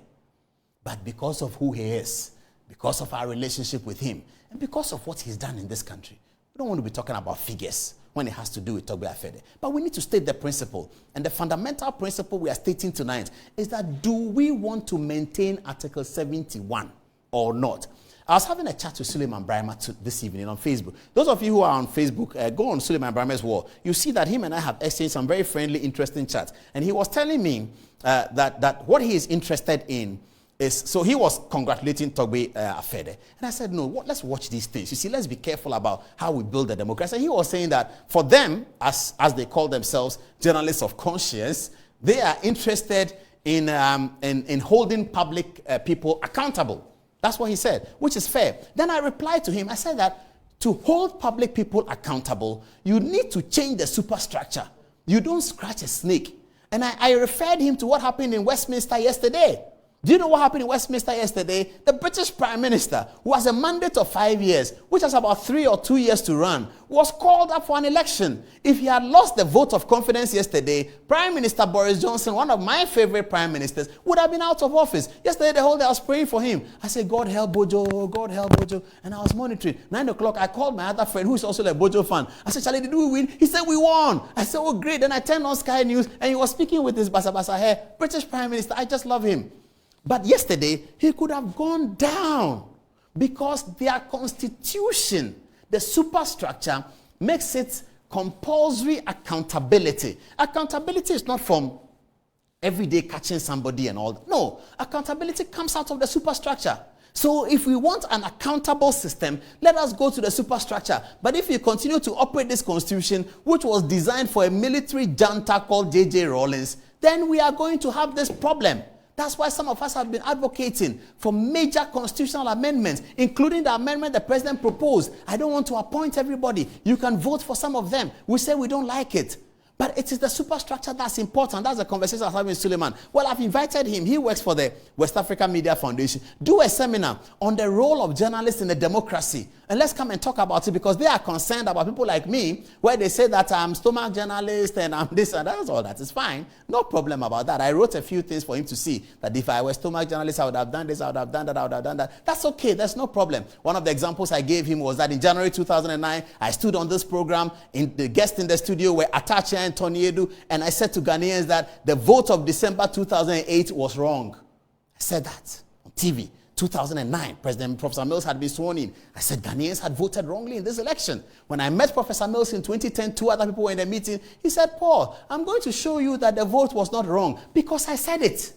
But because of who he is, because of our relationship with him, and because of what he's done in this country, we don't want to be talking about figures when it has to do with Torgbi Afedi. But we need to state the principle. And the fundamental principle we are stating tonight is that do we want to maintain Article 71 or not? I was having a chat with Suleiman Brahma this evening on Facebook. Those of you who are on Facebook, go on Suleiman Brahma's wall. You see that him and I have exchanged some very friendly, interesting chats. And he was telling me that what he is interested in is, so he was congratulating Torgbi Afedi. And I said, no, let's watch these things. You see, let's be careful about how we build a democracy. And he was saying that for them, as they call themselves, journalists of conscience, they are interested in holding public people accountable. That's what he said, which is fair. Then I replied to him, I said that to hold public people accountable, you need to change the superstructure. You don't scratch a snake. And I referred him to what happened in Westminster yesterday. Do you know what happened in Westminster yesterday? The British Prime Minister, who has a mandate of 5 years, which has about 3 or 2 years to run, was called up for an election. If he had lost the vote of confidence yesterday, Prime Minister Boris Johnson, one of my favorite prime ministers, would have been out of office. Yesterday, the whole day I was praying for him. I said, God help Bojo, God help Bojo. And I was monitoring. 9 o'clock, I called my other friend, who is also a Bojo fan. I said, Charlie, did we win? He said, we won. I said, oh, great. Then I turned on Sky News, and he was speaking with his basa hair. British Prime Minister, I just love him. But yesterday, he could have gone down because their constitution, the superstructure, makes it compulsory accountability. Accountability is not from every day catching somebody and all that. No, accountability comes out of the superstructure. So if we want an accountable system, let us go to the superstructure. But if you continue to operate this constitution, which was designed for a military junta called J.J. Rawlings, then we are going to have this problem. That's why some of us have been advocating for major constitutional amendments, including the amendment the president proposed. I don't want to appoint everybody. You can vote for some of them. We say we don't like it. But it is the superstructure that's important. That's the conversation I was having with Suleiman. Well, I've invited him. He works for the West Africa Media Foundation. Do a seminar on the role of journalists in a democracy. And let's come and talk about it because they are concerned about people like me where they say that I'm stomach journalist and I'm this and that's all that. It's fine. No problem about that. I wrote a few things for him to see that if I were stomach journalist, I would have done this, I would have done that, I would have done that. That's okay. There's no problem. One of the examples I gave him was that in January 2009, I stood on this program, the guests in the studio were Otchere and Torgbi, and I said to Ghanaians that the vote of December 2008 was wrong. I said that on TV. 2009, President Professor Mills had been sworn in. I said Ghanaians had voted wrongly in this election. When I met Professor Mills in 2010, 2 other people were in the meeting. He said, Paul, I'm going to show you that the vote was not wrong because I said it.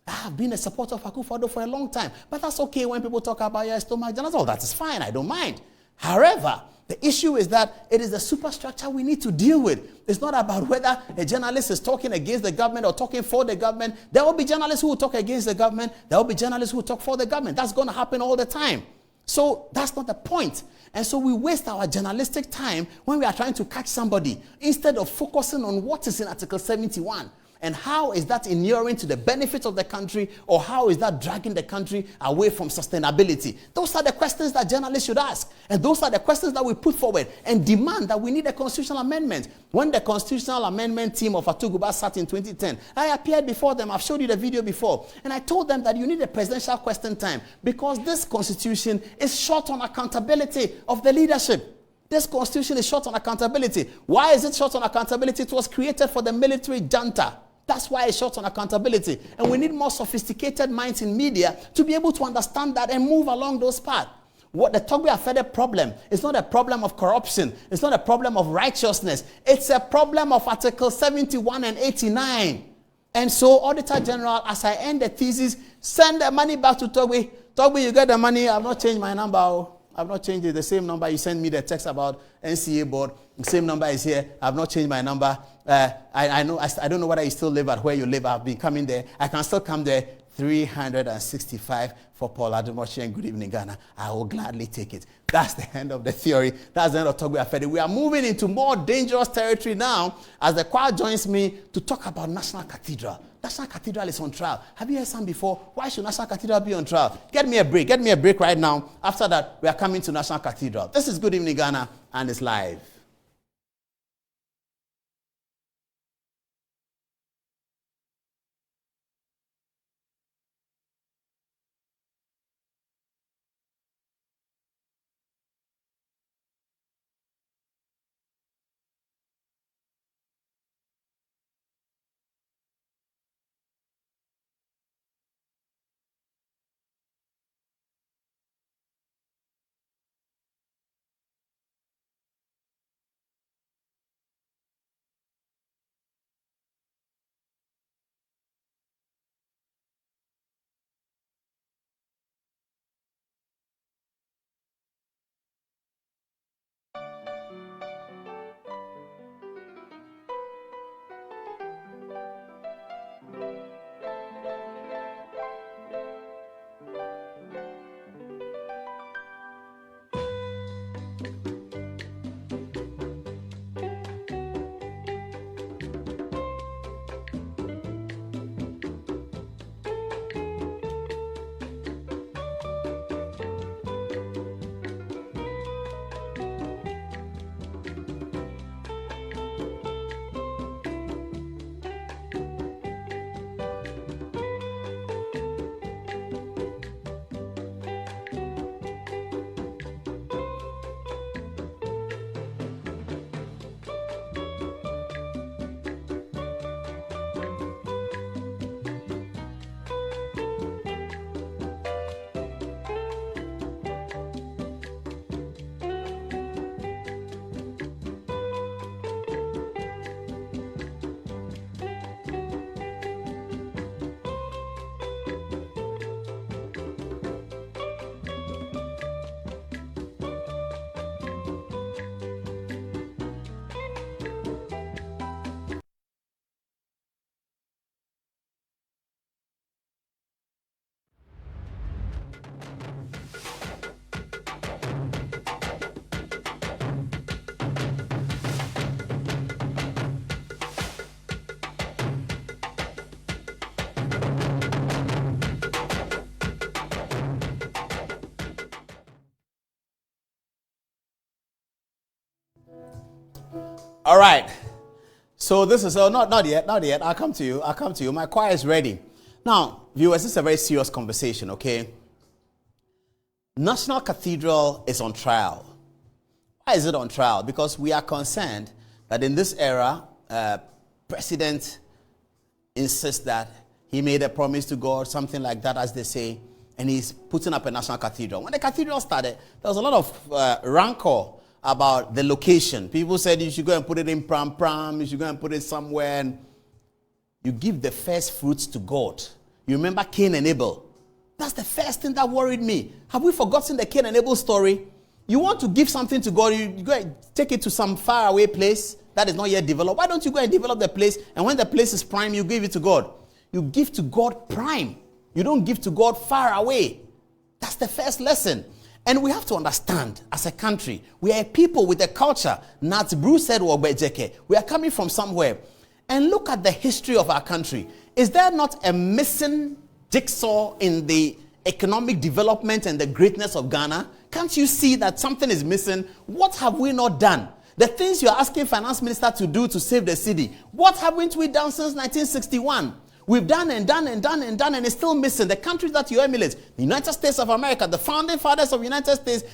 I have been a supporter of Akufo-Addo for a long time. But that's okay when people talk about your stomach. That's all. That is fine. I don't mind. However, the issue is that it is the superstructure we need to deal with. It's not about whether a journalist is talking against the government or talking for the government. There will be journalists who will talk against the government. There will be journalists who will talk for the government. That's going to happen all the time. So that's not the point. And so we waste our journalistic time when we are trying to catch somebody instead of focusing on what is in Article 71. And how is that inuring to the benefits of the country, or how is that dragging the country away from sustainability? Those are the questions that journalists should ask. And those are the questions that we put forward and demand that we need a constitutional amendment. When the constitutional amendment team of Atuguba sat in 2010, I appeared before them. I've showed you the video before. And I told them that you need a presidential question time because this constitution is short on accountability of the leadership. This constitution is short on accountability. Why is it short on accountability? It was created for the military junta. That's why it's short on accountability. And we need more sophisticated minds in media to be able to understand that and move along those paths. What the Torgbi Afedi problem is not a problem of corruption. It's not a problem of righteousness. It's a problem of Article 71 and 89. And so, Auditor General, as I end the thesis, send the money back to Torgbi. Torgbi, you get the money. I've not changed my number. I've not changed it. The same number you sent me the text about NCA board. The same number is here. I've not changed my number. I don't know whether you still live at where you live. I've been coming there. I can still come there. 365 for Paul Adom, Otchere, and Good Evening Ghana. I will gladly take it. That's the end of the theory. That's the end of Torgbi Afedi. We are moving into more dangerous territory now as the choir joins me to talk about National Cathedral. National Cathedral is on trial. Have you heard some before? Why should National Cathedral be on trial? Get me a break. Get me a break right now. After that, we are coming to National Cathedral. This is Good Evening Ghana, and it's live. All right. So this is not yet. I'll come to you. My choir is ready. Now, viewers, this is a very serious conversation, okay? National Cathedral is on trial. Why is it on trial? Because we are concerned that in this era, President insists that he made a promise to God, something like that, as they say, and he's putting up a national cathedral. When the cathedral started, there was a lot of rancor about the location. People said you should go and put it in Pram, you should go and put it somewhere. And you give the first fruits to God. You remember Cain and Abel? That's the first thing that worried me. Have we forgotten the Cain and Abel story? You want to give something to God, you go and take it to some faraway place that is not yet developed. Why don't you go and develop the place, and when the place is prime, you give it to God? You give to God prime. You don't give to God far away. That's the first lesson. And we have to understand, as a country, we are a people with a culture. Nat Bruce said, we are coming from somewhere. And look at the history of our country. Is there not a missing jigsaw in the economic development and the greatness of Ghana? Can't you see that something is missing? What have we not done? The things you are asking finance minister to do to save the city, what haven't we done since 1961? We've done and it's still missing. The countries that you emulate, the United States of America, the founding fathers of the United States,